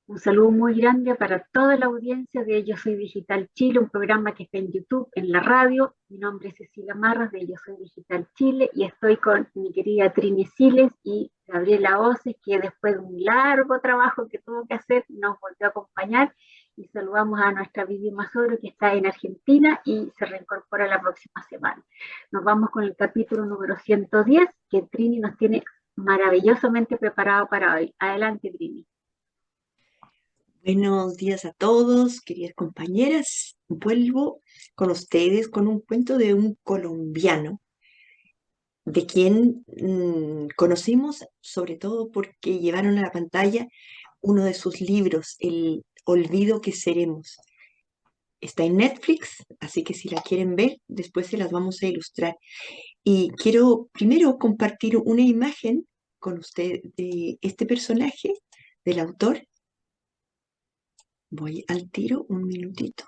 Un saludo muy grande para toda la audiencia de Yo Soy Digital Chile, un programa que está en YouTube, en la radio. Mi nombre es Cecilia Marras de Yo Soy Digital Chile y estoy con mi querida Trini Siles y Gabriela Oces, que después de un largo trabajo que tuvo que hacer, nos volvió a acompañar. Y saludamos a nuestra Vivi Masoro, que está en Argentina y se reincorpora la próxima semana. Nos vamos con el capítulo número 110, que Trini nos tiene maravillosamente preparado para hoy. Adelante, Trini. Buenos días a todos, queridas compañeras. Vuelvo con ustedes con un cuento de un colombiano, de quien conocimos sobre todo porque llevaron a la pantalla uno de sus libros, El olvido que seremos. Está en Netflix, así que si la quieren ver, después se las vamos a ilustrar. Y quiero primero compartir una imagen con usted de este personaje, del autor. Voy al tiro, un minutito.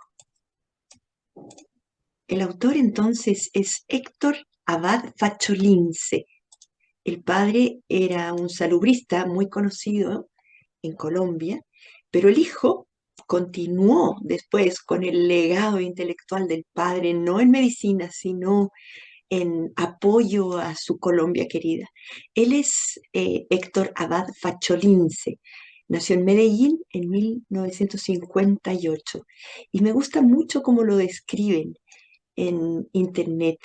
El autor entonces es Héctor Abad Facholince. El padre era un salubrista muy conocido en Colombia, pero el hijo continuó después con el legado intelectual del padre, no en medicina, sino en apoyo a su Colombia querida. Él es Héctor Abad Facholince. Nació en Medellín en 1958 y me gusta mucho cómo lo describen en internet.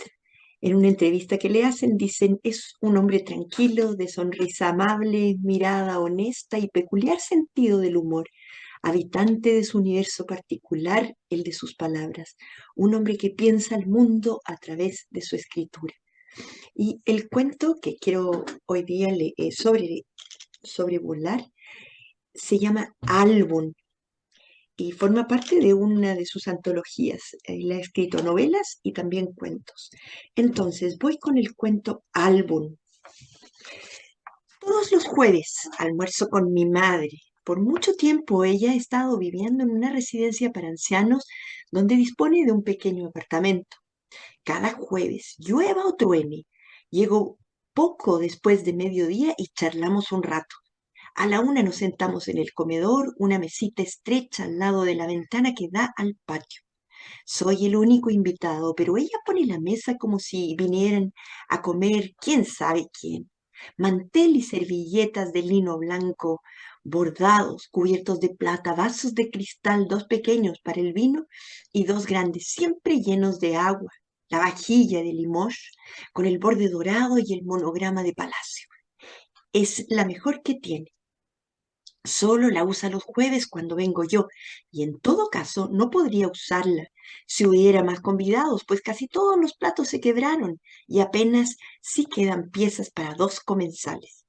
En una entrevista que le hacen, dicen, es un hombre tranquilo, de sonrisa amable, mirada honesta y peculiar sentido del humor, habitante de su universo particular, el de sus palabras, un hombre que piensa el mundo a través de su escritura. Y el cuento que quiero hoy día sobrevolar se llama Álbum y forma parte de una de sus antologías. Él ha escrito novelas y también cuentos. Entonces, voy con el cuento Álbum. Todos los jueves almuerzo con mi madre. Por mucho tiempo ella ha estado viviendo en una residencia para ancianos donde dispone de un pequeño apartamento. Cada jueves, llueva o truene, llego poco después de mediodía y charlamos un rato. A la una nos sentamos en el comedor, una mesita estrecha al lado de la ventana que da al patio. Soy el único invitado, pero ella pone la mesa como si vinieran a comer quién sabe quién. Mantel y servilletas de lino blanco, bordados, cubiertos de plata, vasos de cristal, dos pequeños para el vino y dos grandes, siempre llenos de agua. La vajilla de Limoges con el borde dorado y el monograma de palacio. Es la mejor que tiene. Solo la usa los jueves cuando vengo yo, y en todo caso no podría usarla si hubiera más convidados, pues casi todos los platos se quebraron y apenas sí quedan piezas para dos comensales.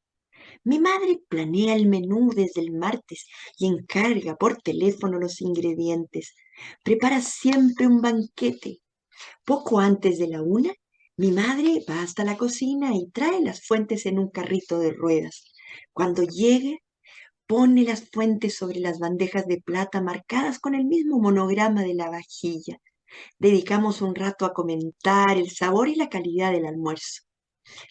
Mi madre planea el menú desde el martes y encarga por teléfono los ingredientes. Prepara siempre un banquete. Poco antes de la una, mi madre va hasta la cocina y trae las fuentes en un carrito de ruedas. Cuando llegue, pone las fuentes sobre las bandejas de plata marcadas con el mismo monograma de la vajilla. Dedicamos un rato a comentar el sabor y la calidad del almuerzo.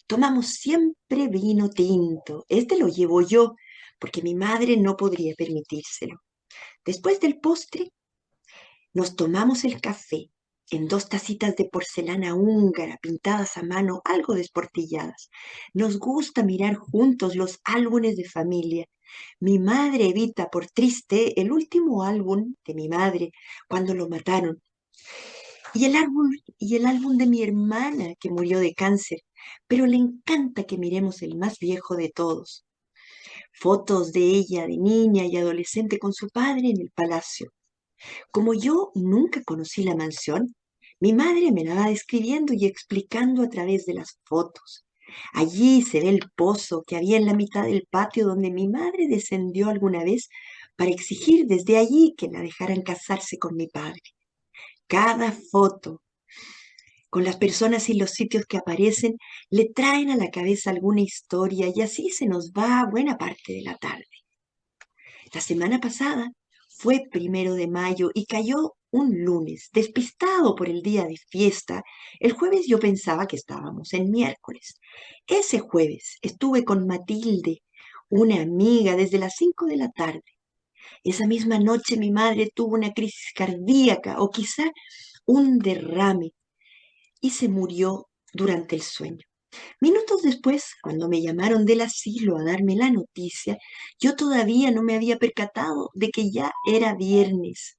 Tomamos siempre vino tinto. Este lo llevo yo, porque mi madre no podría permitírselo. Después del postre, nos tomamos el café en dos tacitas de porcelana húngara pintadas a mano, algo desportilladas. Nos gusta mirar juntos los álbumes de familia. Mi madre evita por triste el último álbum de mi madre cuando lo mataron. Y el álbum de mi hermana que murió de cáncer, pero le encanta que miremos el más viejo de todos. Fotos de ella de niña y adolescente con su padre en el palacio. Como yo nunca conocí la mansión, mi madre me la va describiendo y explicando a través de las fotos. Allí se ve el pozo que había en la mitad del patio donde mi madre descendió alguna vez para exigir desde allí que la dejaran casarse con mi padre. Cada foto, con las personas y los sitios que aparecen, le traen a la cabeza alguna historia y así se nos va buena parte de la tarde. La semana pasada fue 1 de mayo y cayó un lunes, despistado por el día de fiesta. El jueves yo pensaba que estábamos en miércoles. Ese jueves estuve con Matilde, una amiga, desde las 5 de la tarde. Esa misma noche mi madre tuvo una crisis cardíaca o quizá un derrame y se murió durante el sueño. Minutos después, cuando me llamaron del asilo a darme la noticia, yo todavía no me había percatado de que ya era viernes.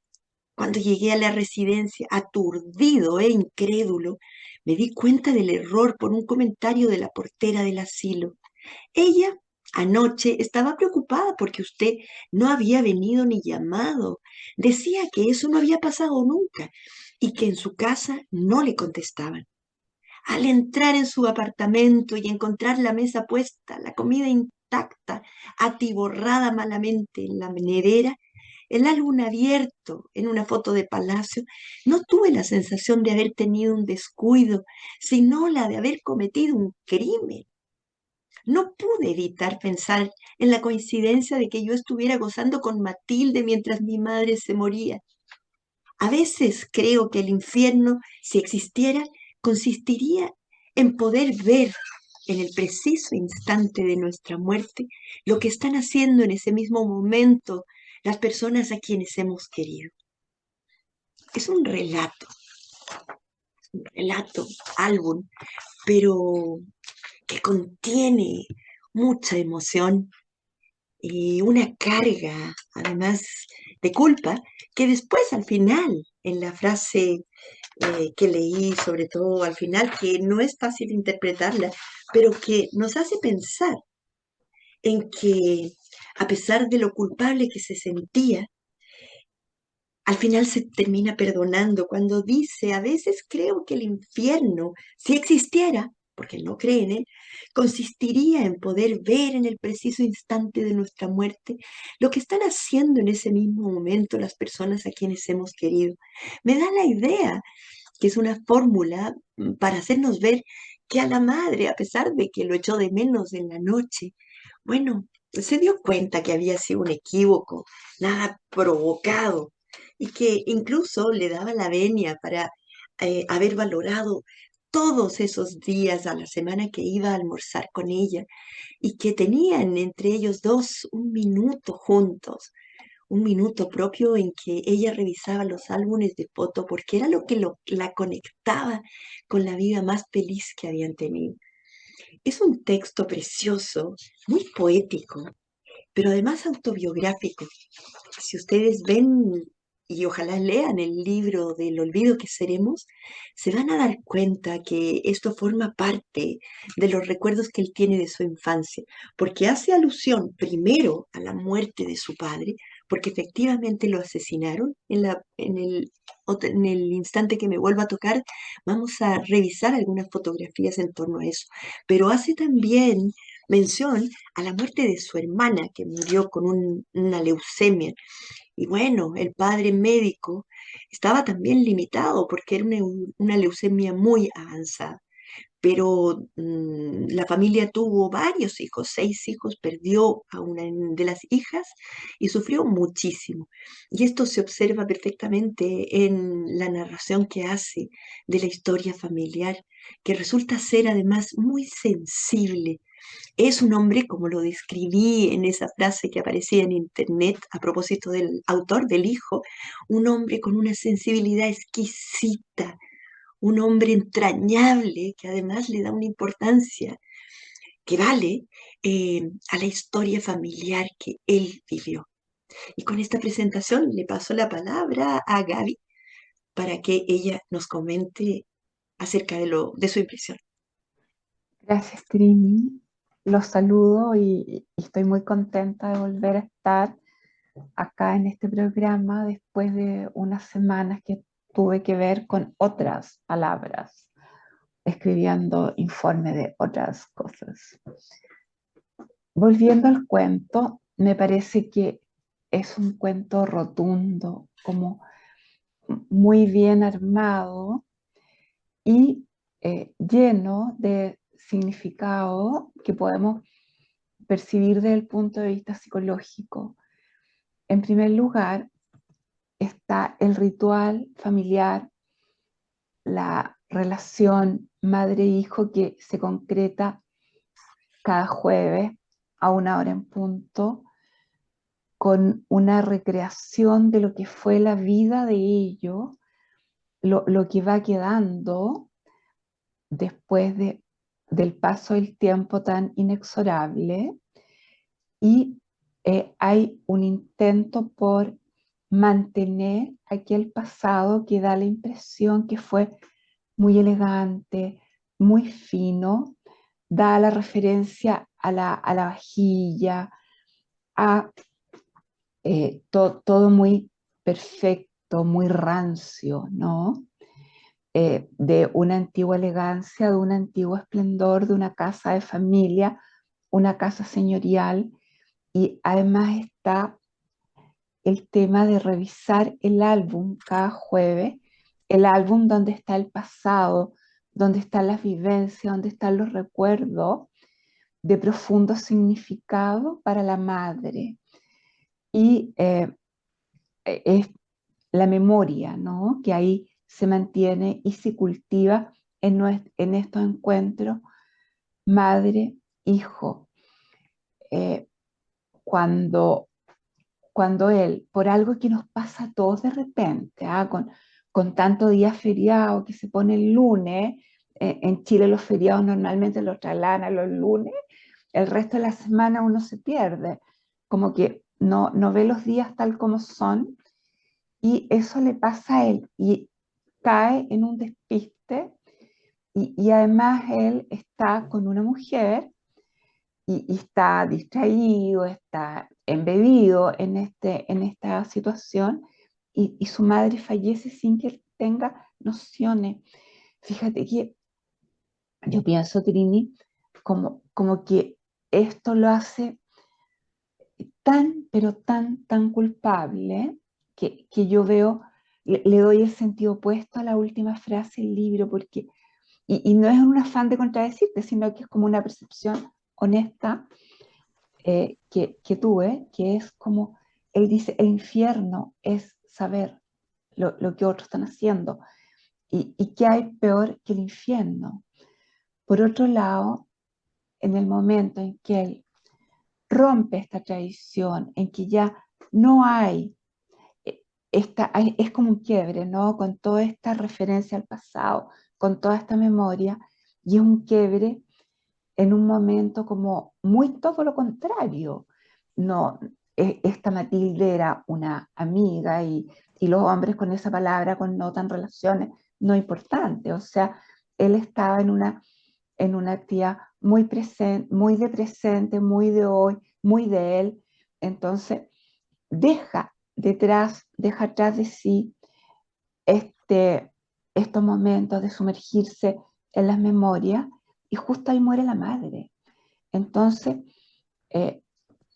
Cuando llegué a la residencia, aturdido e incrédulo, me di cuenta del error por un comentario de la portera del asilo. Ella anoche estaba preocupada porque usted no había venido ni llamado. Decía que eso no había pasado nunca y que en su casa no le contestaban. Al entrar en su apartamento y encontrar la mesa puesta, la comida intacta, atiborrada malamente en la nevera, el álbum abierto en una foto de palacio, no tuve la sensación de haber tenido un descuido, sino la de haber cometido un crimen. No pude evitar pensar en la coincidencia de que yo estuviera gozando con Matilde mientras mi madre se moría. A veces creo que el infierno, si existiera, consistiría en poder ver en el preciso instante de nuestra muerte lo que están haciendo en ese mismo momento las personas a quienes hemos querido. Es un relato, álbum, pero que contiene mucha emoción y una carga, además, de culpa, que después al final, en la frase que leí, sobre todo al final, que no es fácil interpretarla, pero que nos hace pensar en que a pesar de lo culpable que se sentía, al final se termina perdonando cuando dice, a veces creo que el infierno, si existiera, porque él no cree en él, consistiría en poder ver en el preciso instante de nuestra muerte lo que están haciendo en ese mismo momento las personas a quienes hemos querido. Me da la idea que es una fórmula para hacernos ver que a la madre, a pesar de que lo echó de menos en la noche, bueno, se dio cuenta que había sido un equívoco, nada provocado, y que incluso le daba la venia para haber valorado todos esos días a la semana que iba a almorzar con ella y que tenían entre ellos dos un minuto juntos, un minuto propio en que ella revisaba los álbumes de foto porque era lo que la conectaba con la vida más feliz que habían tenido. Es un texto precioso, muy poético, pero además autobiográfico. Si ustedes ven y ojalá lean el libro del olvido que seremos, se van a dar cuenta que esto forma parte de los recuerdos que él tiene de su infancia, porque hace alusión primero a la muerte de su padre, porque efectivamente lo asesinaron en el instante que me vuelva a tocar, vamos a revisar algunas fotografías en torno a eso, pero hace también mención a la muerte de su hermana que murió con una leucemia. Y bueno, el padre médico estaba también limitado porque era una leucemia muy avanzada. Pero la familia tuvo varios hijos, 6 hijos, perdió a una de las hijas y sufrió muchísimo. Y esto se observa perfectamente en la narración que hace de la historia familiar, que resulta ser además muy sensible. Es un hombre, como lo describí en esa frase que aparecía en internet a propósito del autor, del hijo, un hombre con una sensibilidad exquisita, un hombre entrañable que además le da una importancia que vale a la historia familiar que él vivió. Y con esta presentación le paso la palabra a Gaby para que ella nos comente acerca de su impresión. Gracias, Trini. Los saludo y estoy muy contenta de volver a estar acá en este programa después de unas semanas que tuve que ver con otras palabras, escribiendo informe de otras cosas. Volviendo al cuento, me parece que es un cuento rotundo, como muy bien armado y lleno de significado que podemos percibir desde el punto de vista psicológico. En primer lugar, está el ritual familiar, la relación madre-hijo que se concreta cada jueves a una hora en punto, con una recreación de lo que fue la vida de ellos, lo que va quedando después del paso del tiempo tan inexorable, y hay un intento por mantener aquel pasado que da la impresión que fue muy elegante, muy fino, da la referencia a la vajilla, a todo muy perfecto, muy rancio, ¿no? De una antigua elegancia, de un antiguo esplendor, de una casa de familia, una casa señorial, y además está el tema de revisar el álbum cada jueves, el álbum donde está el pasado, donde están las vivencias, donde están los recuerdos de profundo significado para la madre. Y es la memoria, ¿no? Que ahí se mantiene y se cultiva en estos encuentros madre-hijo. Eh, cuando, cuando él, por algo que nos pasa a todos de repente, con tanto día feriado que se pone el lunes, en Chile los feriados normalmente los trasladan a los lunes, el resto de la semana uno se pierde, como que no ve los días tal como son, y eso le pasa a él y cae en un despiste, y además él está con una mujer y está distraído, está embebido en esta situación, y su madre fallece sin que él tenga nociones. Fíjate que yo pienso, Trini, como que esto lo hace tan, pero tan culpable, que yo veo, le doy el sentido opuesto a la última frase del libro, porque, y no es un afán de contradecirte, sino que es como una percepción honesta que tuve, que es como, él dice, el infierno es saber lo que otros están haciendo, y qué hay peor que el infierno. Por otro lado, en el momento en que él rompe esta tradición, en que ya no hay, es como un quiebre, ¿no? Con toda esta referencia al pasado, con toda esta memoria, y es un quiebre en un momento como muy todo lo contrario. No, esta Matilde era una amiga, y los hombres con esa palabra connotan relaciones no importantes. O sea, él estaba en una actividad muy presente, muy de presente, muy de hoy, muy de él. Entonces, deja atrás de sí este, estos momentos de sumergirse en las memorias, y justo ahí muere la madre. Entonces, eh,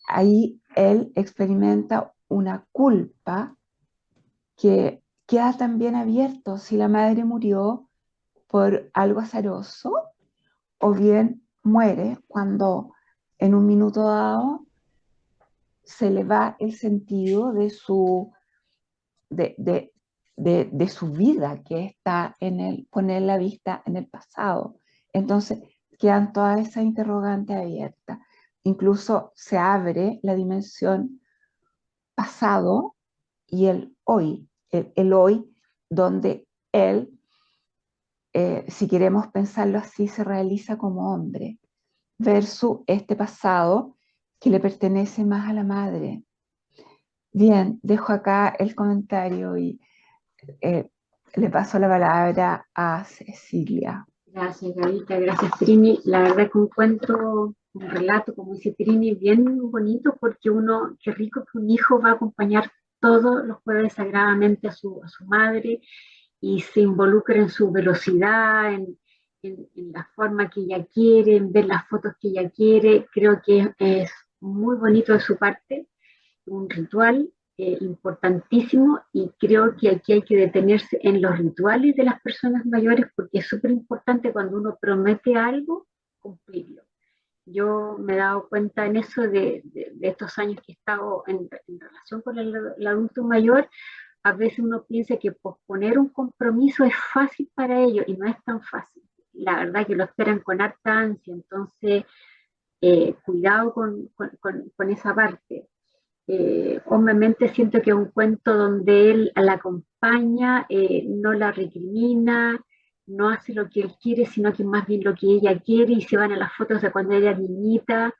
ahí él experimenta una culpa que queda también abierto si la madre murió por algo azaroso, o bien muere cuando en un minuto dado se le va el sentido de, de, de su vida, que está en el poner la vista en el pasado. Entonces quedan todas esas interrogantes abiertas. Incluso se abre la dimensión pasado y el hoy, el hoy donde él, si queremos pensarlo así, se realiza como hombre, versus este pasado que le pertenece más a la madre. Bien, dejo acá el comentario y eh, le paso la palabra a Cecilia. Gracias, Gavita, gracias, Trini. La verdad que encuentro un relato, como dice Trini, bien bonito, porque uno, qué rico que un hijo va a acompañar todos los jueves sagradamente a su madre, y se involucra en su velocidad, en la forma que ella quiere, en ver las fotos que ella quiere. Creo que es muy bonito de su parte, un ritual importantísimo, y creo que aquí hay que detenerse en los rituales de las personas mayores, porque es súper importante cuando uno promete algo, cumplirlo. Yo me he dado cuenta en eso de estos años que he estado en relación con el adulto mayor. A veces uno piensa que posponer un compromiso es fácil para ellos, y no es tan fácil. La verdad que lo esperan con harta ansia. Entonces cuidado con esa parte. Obviamente siento que es un cuento donde él la acompaña, no la recrimina, no hace lo que él quiere, sino que más bien lo que ella quiere y se van a las fotos de cuando ella era niñita.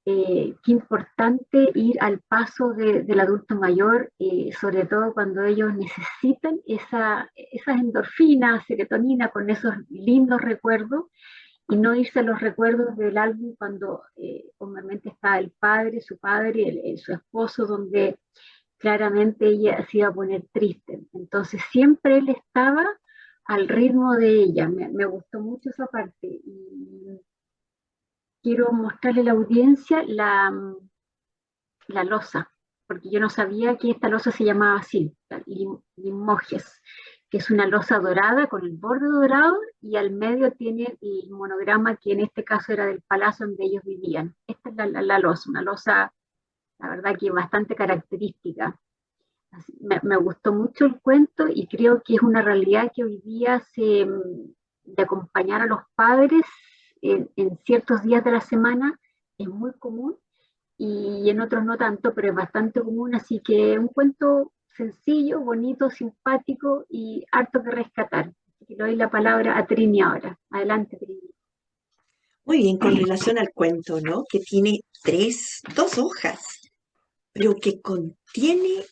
Qué importante ir al paso del adulto mayor, sobre todo cuando ellos necesitan esas endorfinas, serotonina, con esos lindos recuerdos y no irse a los recuerdos del álbum cuando obviamente está el padre, su padre, su esposo, donde claramente ella se iba a poner triste. Entonces siempre él estaba al ritmo de ella. Me gustó mucho esa parte y quiero mostrarle a la audiencia la losa, porque yo no sabía que esta losa se llamaba así, Limoges, que es una losa dorada con el borde dorado y al medio tiene el monograma que en este caso era del palacio donde ellos vivían. Esta es la losa, una losa, la verdad que bastante característica. Me gustó mucho el cuento y creo que es una realidad que hoy día de acompañar a los padres en ciertos días de la semana es muy común y en otros no tanto, pero es bastante común, así que un cuento sencillo, bonito, simpático y harto que rescatar. Así que le doy la palabra a Trini ahora. Adelante, Trini. Muy bien, con relación al cuento, ¿no? Que tiene dos hojas, pero que contiene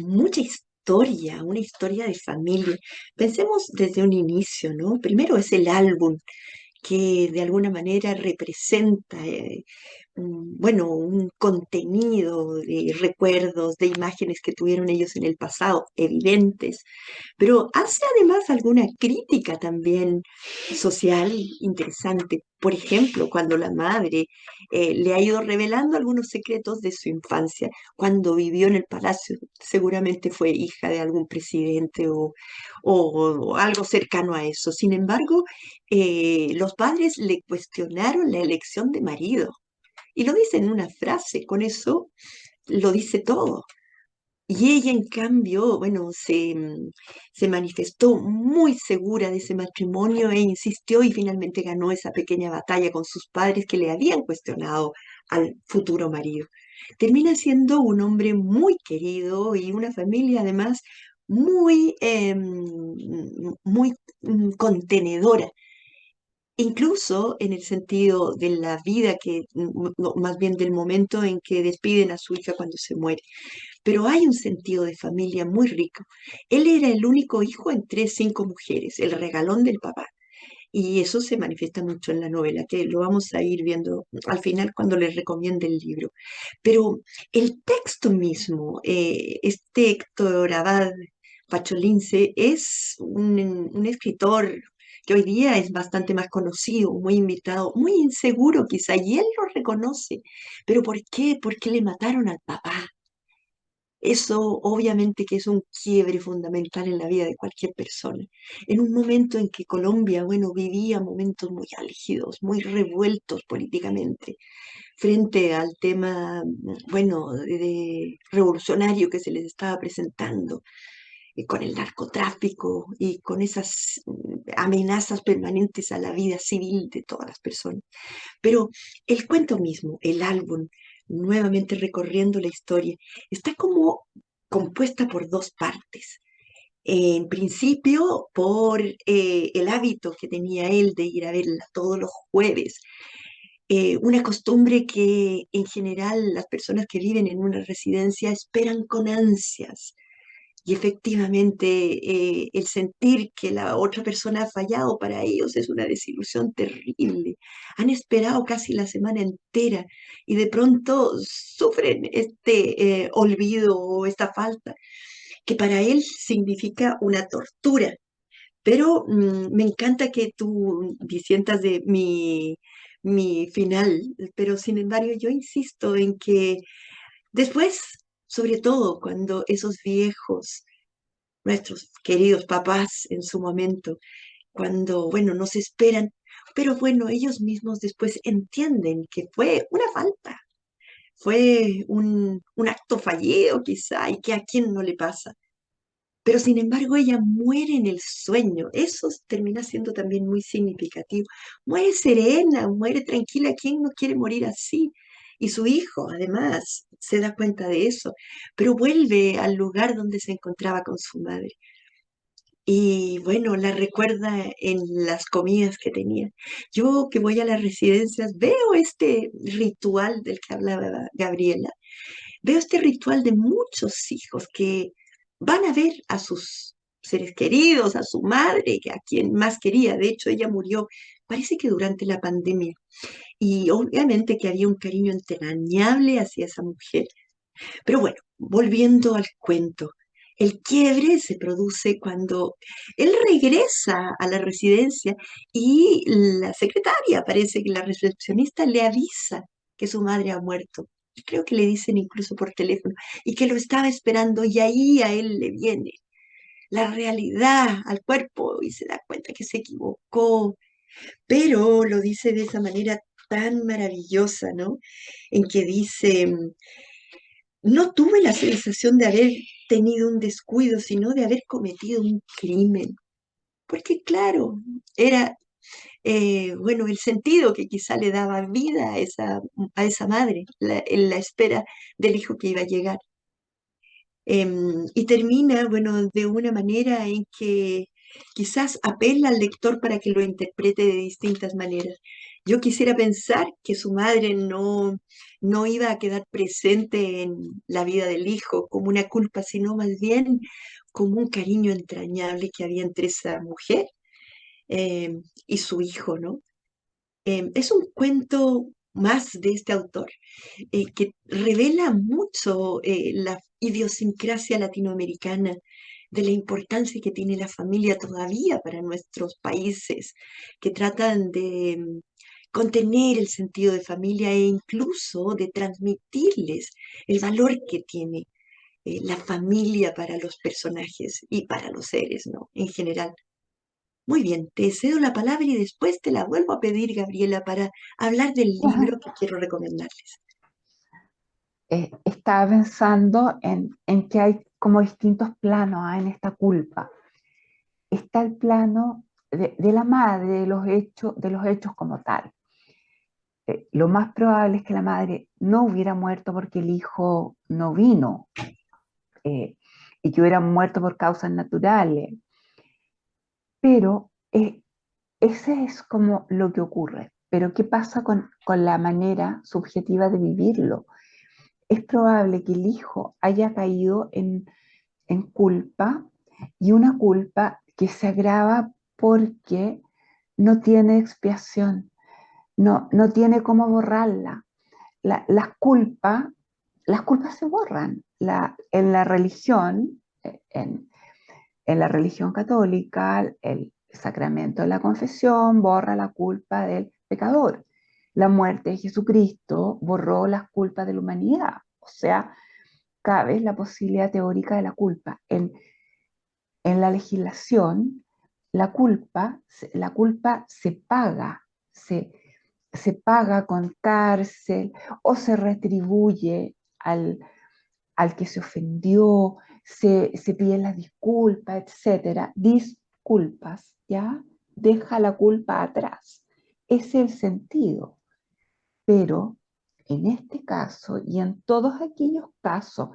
mucha historia, una historia de familia. Pensemos desde un inicio, ¿no? Primero es el álbum que de alguna manera representa, bueno, un contenido de recuerdos, de imágenes que tuvieron ellos en el pasado, evidentes, pero hace además alguna crítica también social interesante. Por ejemplo, cuando la madre le ha ido revelando algunos secretos de su infancia, cuando vivió en el palacio, seguramente fue hija de algún presidente o algo cercano a eso. Sin embargo, los padres le cuestionaron la elección de marido. Y lo dice en una frase, con eso lo dice todo. Y ella, en cambio, bueno, se manifestó muy segura de ese matrimonio e insistió y finalmente ganó esa pequeña batalla con sus padres que le habían cuestionado al futuro marido. Termina siendo un hombre muy querido y una familia además muy, muy contenedora. Incluso en el sentido de la vida que, no, más bien del momento en que despiden a su hija cuando se muere. Pero hay un sentido de familia muy rico. Él era el único hijo entre 5 mujeres, el regalón del papá. Y eso se manifiesta mucho en la novela, que lo vamos a ir viendo al final cuando les recomiende el libro. Pero el texto mismo, este Héctor Abad Pacholince es un escritor que hoy día es bastante más conocido, muy invitado, muy inseguro quizá, y él lo reconoce. ¿Pero por qué? Porque le mataron al papá. Eso obviamente que es un quiebre fundamental en la vida de cualquier persona. En un momento en que Colombia, bueno, vivía momentos muy álgidos, muy revueltos políticamente, frente al tema, bueno, de revolucionario que se les estaba presentando, con el narcotráfico y con esas amenazas permanentes a la vida civil de todas las personas. Pero el cuento mismo, el álbum, nuevamente recorriendo la historia, está como compuesta por dos partes. En principio, por el hábito que tenía él de ir a verla todos los jueves, una costumbre que en general las personas que viven en una residencia esperan con ansias. Y efectivamente, el sentir que la otra persona ha fallado para ellos es una desilusión terrible. Han esperado casi la semana entera y de pronto sufren este olvido o esta falta, que para él significa una tortura. Pero me encanta que tú disientas de mi final, pero sin embargo yo insisto en que después, sobre todo cuando esos viejos nuestros queridos papás en su momento, cuando, bueno, nos esperan, pero bueno, ellos mismos después entienden que fue una falta, fue un acto fallido quizá, y que a quién no le pasa. Pero sin embargo, ella muere en el sueño. Eso termina siendo también muy significativo. Muere serena, muere tranquila. ¿Quién no quiere morir así? Y su hijo, además, se da cuenta de eso, pero vuelve al lugar donde se encontraba con su madre. Y bueno, la recuerda en las comidas que tenía. Yo que voy a las residencias veo este ritual del que hablaba Gabriela. Veo este ritual de muchos hijos que van a ver a sus seres queridos, a su madre, a quien más quería. De hecho, ella murió, parece que durante la pandemia. Y obviamente que había un cariño entrañable hacia esa mujer. Pero bueno, volviendo al cuento, el quiebre se produce cuando él regresa a la residencia y la secretaria, parece que la recepcionista le avisa que su madre ha muerto. Creo que le dicen incluso por teléfono y que lo estaba esperando y ahí a él le viene la realidad al cuerpo y se da cuenta que se equivocó, pero lo dice de esa manera tan maravillosa, ¿no? En que dice, no tuve la sensación de haber tenido un descuido, sino de haber cometido un crimen. Porque claro, era, bueno, el sentido que quizá le daba vida a esa madre, en la espera del hijo que iba a llegar. Y termina, bueno, de una manera en que quizás apela al lector para que lo interprete de distintas maneras. Yo quisiera pensar que su madre no iba a quedar presente en la vida del hijo como una culpa, sino más bien como un cariño entrañable que había entre esa mujer y su hijo, ¿no? Es un cuento más de este autor que revela mucho la idiosincrasia latinoamericana, de la importancia que tiene la familia todavía para nuestros países, que tratan de contener el sentido de familia e incluso de transmitirles el valor que tiene la familia para los personajes y para los seres, ¿no? En general. Muy bien, te cedo la palabra y después te la vuelvo a pedir, Gabriela, para hablar del libro que quiero recomendarles. Estaba pensando en que hay como distintos planos en esta culpa. Está el plano de la madre, de los hechos como tal. Lo más probable es que la madre no hubiera muerto porque el hijo no vino eh, y que hubiera muerto por causas naturales, pero ese es como lo que ocurre. Pero ¿qué pasa con la manera subjetiva de vivirlo? Es probable que el hijo haya caído en culpa y una culpa que se agrava porque no tiene expiación, no tiene cómo borrarla. La- las culpas, las culpas se borran. En la religión, en la religión católica, el sacramento de la confesión borra la culpa del pecador. La muerte de Jesucristo borró las culpas de la humanidad. O sea, cabe la posibilidad teórica de la culpa. En la legislación, la culpa se, se paga con cárcel o se retribuye al que se ofendió, se piden las disculpas, etcétera. Disculpas, ¿ya? Deja la culpa atrás. Ese es el sentido. Pero en este caso y en todos aquellos casos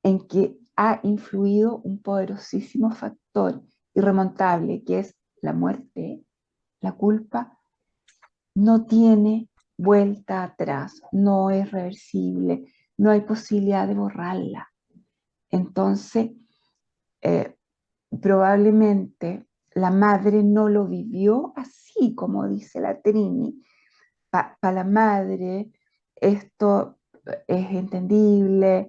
en que ha influido un poderosísimo factor irremontable, que es la muerte, la culpa, no tiene vuelta atrás, no es reversible, no hay posibilidad de borrarla. Entonces, eh, probablemente la madre no lo vivió así como dice la Trini. Para la madre esto es entendible,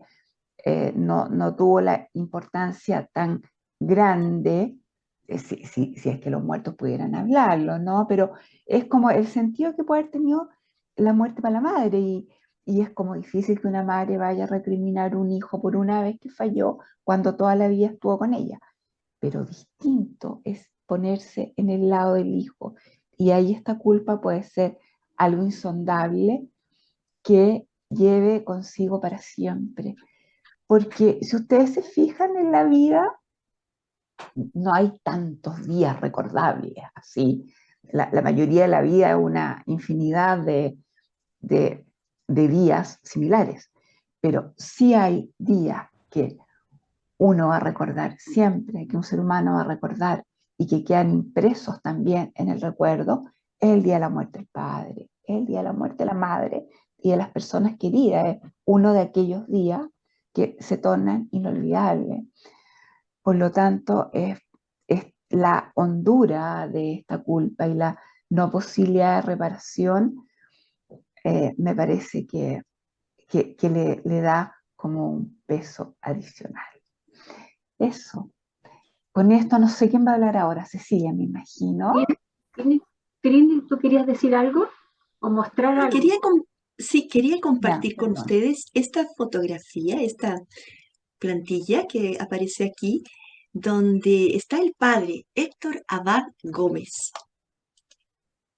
no tuvo la importancia tan grande, si es que los muertos pudieran hablarlo, ¿no? Pero es como el sentido que puede haber tenido la muerte para la madre y es como difícil que una madre vaya a recriminar a un hijo por una vez que falló cuando toda la vida estuvo con ella. Pero distinto es ponerse en el lado del hijo y ahí esta culpa puede ser algo insondable que lleve consigo para siempre. Porque si ustedes se fijan en la vida, no hay tantos días recordables así. La mayoría de la vida es una infinidad de de días similares, pero sí hay días que uno va a recordar siempre, que un ser humano va a recordar y que quedan impresos también en el recuerdo, es el día de la muerte del padre, el día de la muerte de la madre y de las personas queridas, es uno de aquellos días que se tornan inolvidables. Por lo tanto, es la hondura de esta culpa y la no posibilidad de reparación, me parece que le da como un peso adicional. Eso. Con esto no sé quién va a hablar ahora, Cecilia, me imagino. Trini, Trini, ¿tú querías decir algo o mostrar algo? Sí, quería Ya, compartir con perdón. ustedes esta fotografía, esta plantilla que aparece aquí, donde está el padre Héctor Abad Gómez.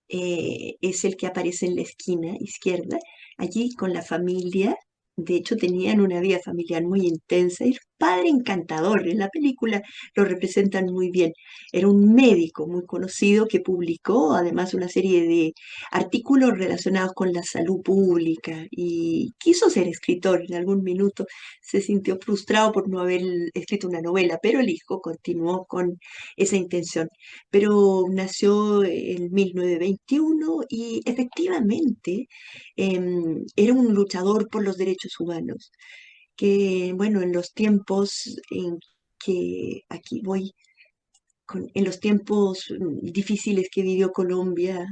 Es el que aparece en la esquina izquierda, allí con la familia. De hecho, tenían una vida familiar muy intensa y el padre encantador. En la película lo representan muy bien. Era un médico muy conocido que publicó además una serie de artículos relacionados con la salud pública y quiso ser escritor. En algún minuto se sintió frustrado por no haber escrito una novela, pero el hijo continuó con esa intención, pero nació en 1921 y efectivamente era un luchador por los derechos humanos, que bueno, en los tiempos en que aquí voy, en los tiempos difíciles que vivió Colombia,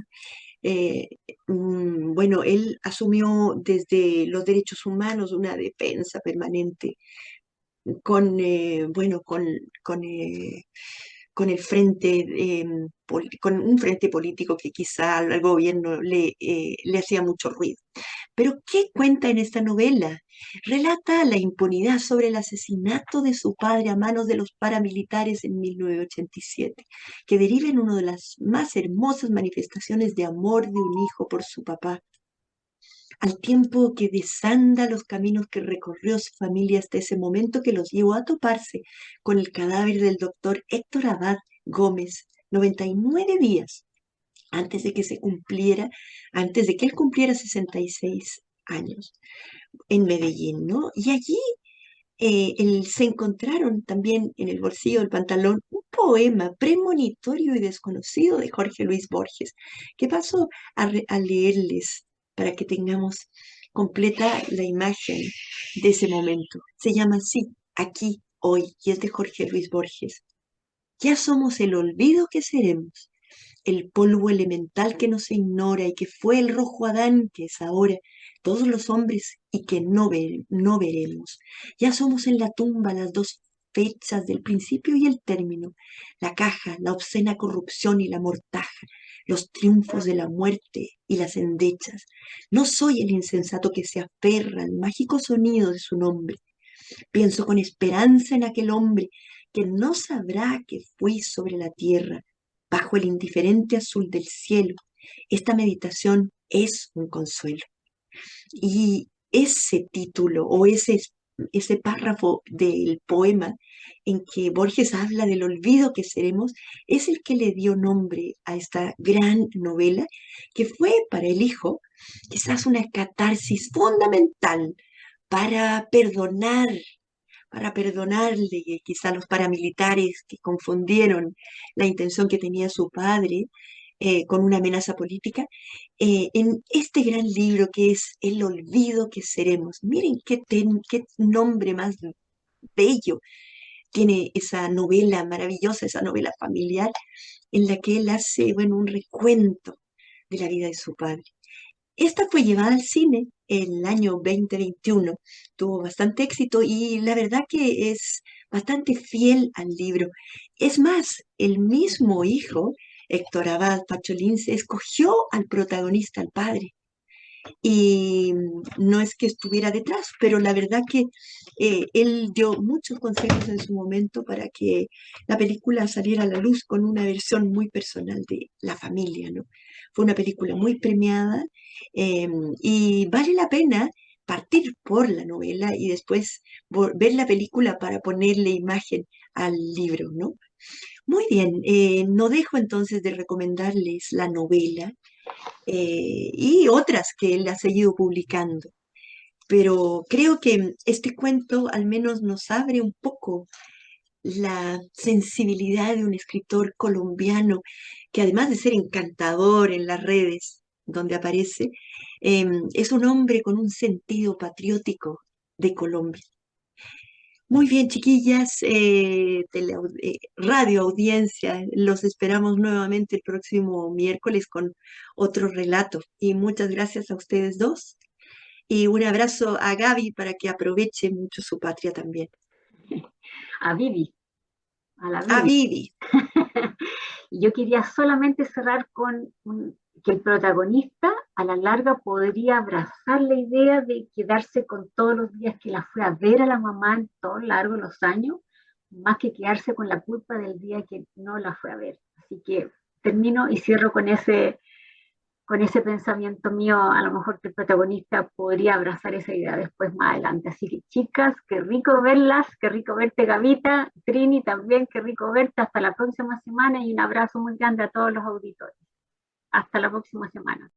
eh, bueno, él asumió desde los derechos humanos una defensa permanente con, bueno, con el frente, con un frente político que quizá al gobierno le hacía mucho ruido. Pero ¿qué cuenta en esta novela? Relata la impunidad sobre el asesinato de su padre a manos de los paramilitares en 1987, que deriva en una de las más hermosas manifestaciones de amor de un hijo por su papá, al tiempo que desanda los caminos que recorrió su familia hasta ese momento que los llevó a toparse con el cadáver del doctor Héctor Abad Gómez, 99 días antes de que antes de que él cumpliera 66 años en Medellín, ¿no? Y allí se encontraron también en el bolsillo del pantalón un poema premonitorio y desconocido de Jorge Luis Borges, que paso a leerles para que tengamos completa la imagen de ese momento. Se llama así, Aquí, Hoy, y es de Jorge Luis Borges. Ya somos el olvido que seremos, el polvo elemental que no se ignora y que fue el rojo Adán que es ahora todos los hombres y que no veremos. Ya somos en la tumba las dos fechas del principio y el término, la caja, la obscena corrupción y la mortaja, los triunfos de la muerte y las endechas. No soy el insensato que se aferra al mágico sonido de su nombre. Pienso con esperanza en aquel hombre que no sabrá que fui sobre la tierra, bajo el indiferente azul del cielo. Esta meditación es un consuelo. Y ese título o ese párrafo del poema en que Borges habla del olvido que seremos es el que le dio nombre a esta gran novela, que fue para el hijo quizás una catarsis fundamental para perdonar para perdonarle quizá a los paramilitares que confundieron la intención que tenía su padre con una amenaza política, en este gran libro que es El olvido que seremos. Miren qué nombre más bello tiene esa novela maravillosa, esa novela familiar, en la que él hace, bueno, un recuento de la vida de su padre. Esta fue llevada al cine el año 2021, tuvo bastante éxito y la verdad que es bastante fiel al libro. Es más, el mismo hijo, Héctor Abad Pacholín, se escogió al protagonista, al padre. Y no es que estuviera detrás, pero la verdad que él dio muchos consejos en su momento para que la película saliera a la luz con una versión muy personal de la familia, ¿no? Fue una película muy premiada eh, y vale la pena partir por la novela y después ver la película para ponerle imagen al libro, ¿no? Muy bien, no dejo entonces de recomendarles la novela y otras que él ha seguido publicando. Pero creo que este cuento al menos nos abre un poco la sensibilidad de un escritor colombiano que además de ser encantador en las redes donde aparece, es un hombre con un sentido patriótico de Colombia. Muy bien, chiquillas, radio audiencia, los esperamos nuevamente el próximo miércoles con otro relato. Y muchas gracias a ustedes dos. Y un abrazo a Gaby para que aproveche mucho su patria también. A Vivi, a la A Vivi. Vivi. Y yo quería solamente cerrar con que el protagonista a la larga podría abrazar la idea de quedarse con todos los días que la fue a ver a la mamá en todo largo de los años, más que quedarse con la culpa del día que no la fue a ver. Así que termino y cierro con ese pensamiento mío, a lo mejor que el protagonista podría abrazar esa idea después más adelante. Así que chicas, qué rico verlas, qué rico verte Gavita, Trini también, qué rico verte, hasta la próxima semana y un abrazo muy grande a todos los auditores. Hasta la próxima semana.